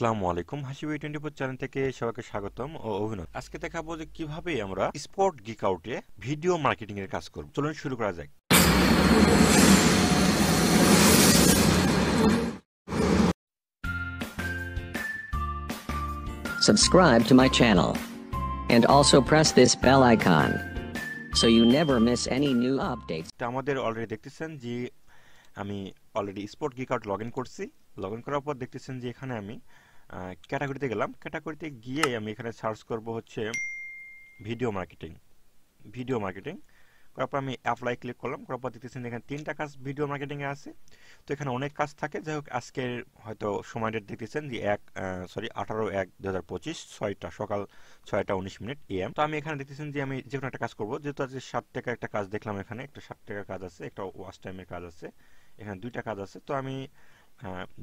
আসসালামু আলাইকুম, হাসিবই 24 চ্যানেল থেকে সবাইকে স্বাগতম ও অভিনন্দন। আজকে দেখাবো যে কিভাবে আমরা স্পট গিক আউটে ভিডিও মার্কেটিং এর কাজ করব। চলুন শুরু করা যাক। Subscribe to my channel and also press this bell icon so you never miss any new updates. তো আমাদের অলরেডি দেখতেছেন যে আমি অলরেডি স্পট গিক আউট লগইন করছি। লগইন করার পর দেখতেছেন যে এখানে আমি ক্যাটাগরিতে গেলাম। ক্যাটাগরিতে গিয়ে আমি এখানে সার্চ করব হচ্ছে ভিডিও মার্কেটিং। করার পর আমি অ্যাপ্লাই ক্লিক করলাম। করার পর দেখতেছেন এখানে 3টা কাজ ভিডিও মার্কেটিং এ আছে। তো এখানে অনেক কাজ থাকে। যাই হোক, আজকের হয়তো সময় ডেট দেখতেছেন যে 18/1/2025 6টা সকাল 6:19 AM। তো আমি এখানে দেখতেছেন যে আমি যে কোনো একটা কাজ করব। যেহেতু আজকে 60 টাকার একটা কাজ দেখলাম, এখানে একটা 60 টাকার কাজ আছে, একটা ওয়াচ টাইমের কাজ আছে, এখানে 2টা কাজ আছে। তো আমি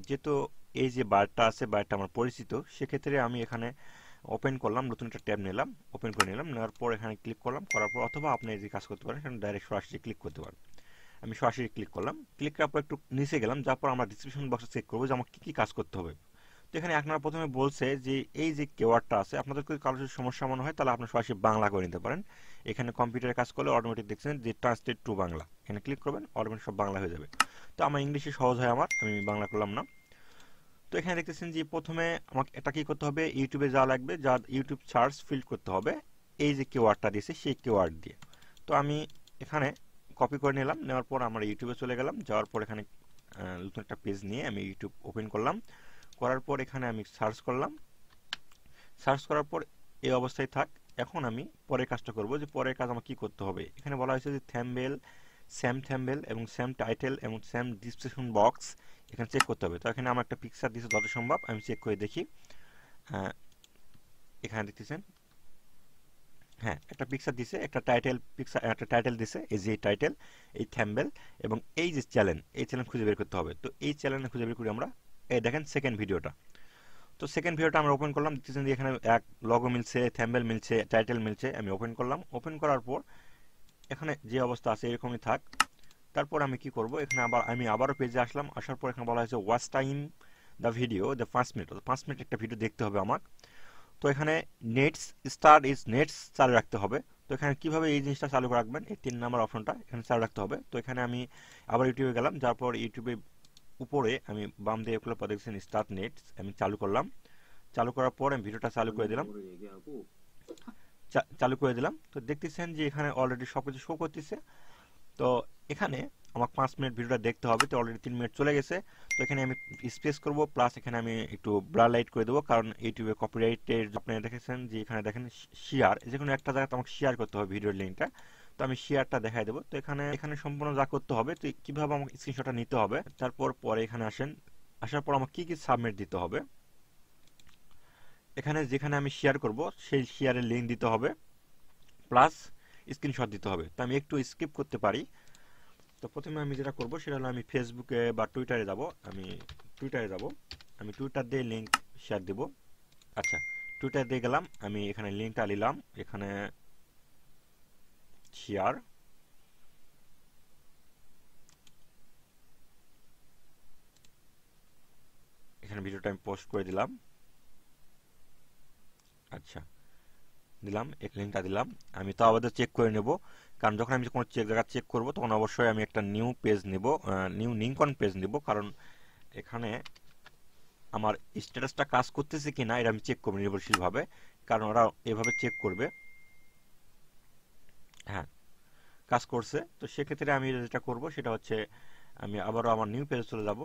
যেহেতু এই যে বারটা আছে, বারটা আমার পরিচিত, সেক্ষেত্রে আমি এখানে ওপেন করলাম, নতুন একটা ট্যাব নিলাম, ওপেন করে নিলাম। নেওয়ার পর এখানে ক্লিক করলাম। করার পর অথবা আপনি যে কাজ করতে পারেন এখানে ডাইরেক্ট সরাসরি ক্লিক করতে পারেন। আমি সরাসরি ক্লিক করলাম। ক্লিক করার পর একটু নিচে গেলাম, যার পর আমরা ডিসক্রিপশন বক্সে চেক করবো যে আমার কী কী কাজ করতে হবে। তো এখানে আপনারা প্রথমে বলছে যে এই যে কিওয়ার্ডটা আছে, আপনাদের যদি কারোর যদি সমস্যা মনে হয় তাহলে আপনার সরাসরি বাংলা করে নিতে পারেন। এখানে কম্পিউটারে কাজ করলে অটোমেটিক দেখছেন যে ট্রান্সলেট টু বাংলা, এখানে ক্লিক করবেন, অটোমেটিক সব বাংলা হয়ে যাবে। তো আমার ইংলিশে সহজ হয়, আমি বাংলা করলাম না। তো এখানে দেখতেছেন যে প্রথমে আমাকে এটা কি করতে হবে, ইউটিউবে যা লাগবে, যা ইউটিউব সার্চ ফিল্ড করতে হবে এই যে কিওয়ার্ডটা দিয়েছে সেই কিওয়ার্ড দিয়ে। তো আমি এখানে কপি করে নিলাম। নেওয়ার পর আমরা ইউটিউবে চলে গেলাম। যাওয়ার পর এখানে নতুন একটা পেজ নিয়ে আমি ইউটিউব ওপেন করলাম। করার পর এখানে আমি সার্চ করলাম। সার্চ করার পর এই অবস্থায় থাক। এখন আমি পরের কাজটা করব। যে পরের কাজ আমার কি করতে হবে, এখানে বলা হয়েছে যে থ্যাম্বনেল এবং সেম টাইটেল এবং সেম ডিসক্রিপশন বক্স এখানে চেক করতে হবে। তো এখানে আমার একটা পিকচার দিয়েছে, যত সম্ভব আমি চেক করে দেখি। এখানে দেখতেছেন, হ্যাঁ, একটা পিকচার দিছে, একটা টাইটেল দিছে, এই যে টাইটেল, এই থ্যাম্বনেল এবং এই যে চ্যানেল খুঁজে বের করতে হবে। তো এই চ্যানেল খুঁজে বের করি আমরা। এই দেখেন সেকেন্ড ভিডিওটা। তো সেকেন্ড ভিডিওটা আমরা ওপেন করলাম। দেখতেছেন যে এখানে এক লগো মিলছে, থ্যাম্বনেল মিলছে, টাইটেল মিলছে। আমি ওপেন করলাম। ওপেন করার পর এখানে যে অবস্থা আছে এরকমই থাক। তারপর আমি কি করব, এখানে আমি আবারও পেজে আসলাম। আসার পর এখানে বলা হয়েছে watch time the video the 5 minute. 5 minute একটা ভিডিও দেখতে হবে আমার। তো এখানে নেটস চালু রাখতে হবে। তো এখানে কিভাবে এই জিনিসটা চালু রাখবেন, এই 3 নাম্বার অপশনটা এখানে চালু রাখতে হবে। তো এখানে আমি আবার ইউটিউবে গেলাম। যার পর ইউটিউবে উপরে আমি বাম দিয়ে এগুলো দেখছেন স্টার্ট নেটস, আমি চালু করলাম। চালু করার পর আমি ভিডিওটা চালু করে দিলাম। তো দেখতেছেন যে এখানে অলরেডি সবকিছু শো করতেছে। তো এখানে আমার 5 মিনিট ভিডিওটা দেখতে হবে। তো অলরেডি 3 মিনিট চলে গেছে। তো এখানে আমি স্পেস করব, প্লাস এখানে আমি একটু ব্লার লাইট করে দেবো, কারণ ইউটিউবে কপিরাইটের আপনারা দেখেছেন যে এখানে দেখেন শেয়ার, যে কোনো একটা জায়গাতে আমাকে শেয়ার করতে হবে ভিডিওর লিঙ্কটা। তো আমি শেয়ারটা দেখাই দেবো। তো এখানে সম্পূর্ণ যা করতে হবে, তো কিভাবে আমাকে স্ক্রিনশটটা নিতে হবে, তারপর পরে এখানে আসার পর আমাকে কি সাবমিট দিতে হবে। এখানে যেখানে আমি শেয়ার করব সেই শেয়ারের লিঙ্ক দিতে হবে, প্লাস স্ক্রিনশট দিতে হবে। তো আমি একটু স্কিপ করতে পারি। তো প্রথমে আমি যেটা করব সেটা হলো আমি ফেসবুকে বা টুইটারে যাব। আমি টুইটার দিয়ে লিঙ্ক শেয়ার দেব। আচ্ছা, টুইটার দিয়ে গেলাম, আমি এখানে লিঙ্কটা নিলাম, এখানে শেয়ার, এখানে ভিডিওটা আমি পোস্ট করে দিলাম। আচ্ছা, দিলাম, এক লিঙ্কটা দিলাম। আমি তো আবার চেক করে নেব, কারণ যখন আমি কোনো জায়গা চেক করব তখন অবশ্যই আমি একটা নিউ পেজ নেব, নিউ লিঙ্কন পেজ নেব, কারণ এখানে আমার স্ট্যাটাসটা কাজ করতেছে কিনা এটা আমি চেক করব নির্ভরশীলভাবে, কারণ ওরা এভাবে চেক করবে। হ্যাঁ, কাজ করছে। তো সেক্ষেত্রে আমি যেটা করব সেটা হচ্ছে আমি আবারও আমার নিউ পেজে চলে যাব।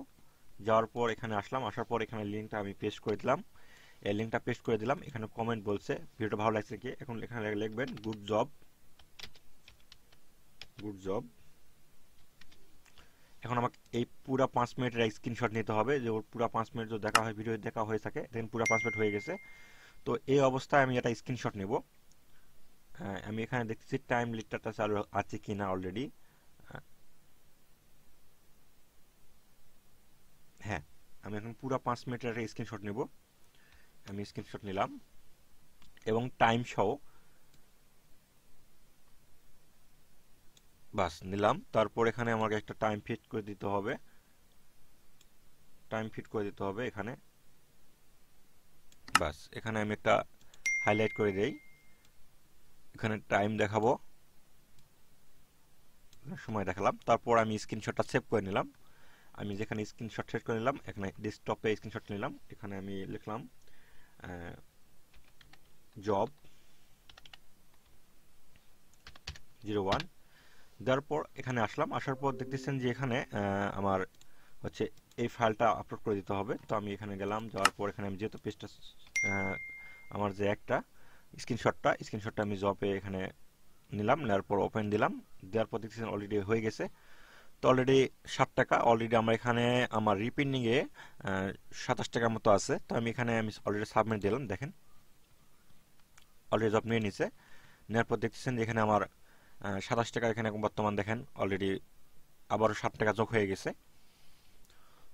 যাওয়ার পর এখানে আসলাম। আসার পর এখানে লিঙ্কটা আমি পেস্ট করে দিলাম। এই লিঙ্কটা পেস্ট করে দিলাম। এখানে কমেন্ট বলছে ভিডিওটা ভালো লাগছে কি, এখন এখানে লিখবেন গুড জব। এখন আমাকে এই পুরো 5 মিনিটের স্ক্রিনশট নিতে হবে, যে ওর পুরো 5 মিনিট যদি দেখা হয়, ভিডিও দেখা হয়ে থাকে, দেখেন পুরো 5 মিনিট হয়ে গেছে। তো এই অবস্থায় আমি এটা স্ক্রিনশট নেব। হ্যাঁ, আমি এখানে দেখতেছি টাইম লিমিটটা চালু আছে কিনা অলরেডি। হ্যাঁ, আমি এখন পুরো 5 মিনিটের একটা স্ক্রিনশট নেব। আমি স্ক্রিনশট নিলাম এবং টাইম সহ বাস নিলাম। তারপর এখানে আমাকে একটা টাইম ফিট করে দিতে হবে। এখানে বাস এখানে আমি একটা হাইলাইট করে দেই, এখানে টাইম দেখাবো, সময় দেখালাম, তারপর আমি স্ক্রিনশটটা সেভ করে নিলাম। আমি যেখানে স্ক্রিনশট সেট করে নিলাম, এখানে ডেস্কটপে স্ক্রিনশট নিলাম, এখানে আমি লিখলাম জব 01, দেওয়ার পর এখানে আসলাম, আসার পর দেখতেছেন যে এখানে আমার হচ্ছে এই ফাইলটা আপলোড করে দিতে হবে। তো আমি এখানে গেলাম, যাওয়ার পর এখানে আমি যেহেতু পেজটা আমার যে একটা স্ক্রিনশটটা আমি জবে এখানে নিলাম, নেওয়ার পর ওপেন দিলাম, দেওয়ার পর দেখতেছেন অলরেডি হয়ে গেছে। তো অলরেডি 60 টাকা অলরেডি আমার এখানে আমার রিপেন্ডিংয়ে 27 টাকার মতো আছে। তো আমি এখানে আমি অলরেডি সাবমিট দিলাম, দেখেন অলরেডি জব নিয়ে নিছে। নেওয়ার পর দেখতেছেন যে এখানে আমার 27 টাকা এখানে বর্তমান দেখেন অলরেডি আবারও 60 টাকা যোগ হয়ে গেছে।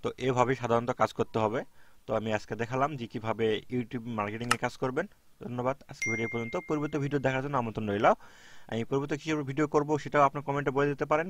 তো এভাবেই সাধারণত কাজ করতে হবে। তো আমি আজকে দেখালাম যে কিভাবে ইউটিউব মার্কেটিং এ কাজ করবেন। ধন্যবাদ, আজকে ভিডিও পর্যন্ত। পরবর্তী ভিডিও দেখার জন্য আমন্ত্রণ রইল। আমি পরবর্তী কি ভিডিও করব সেটাও আপনার কমেন্টে বলে দিতে পারেন।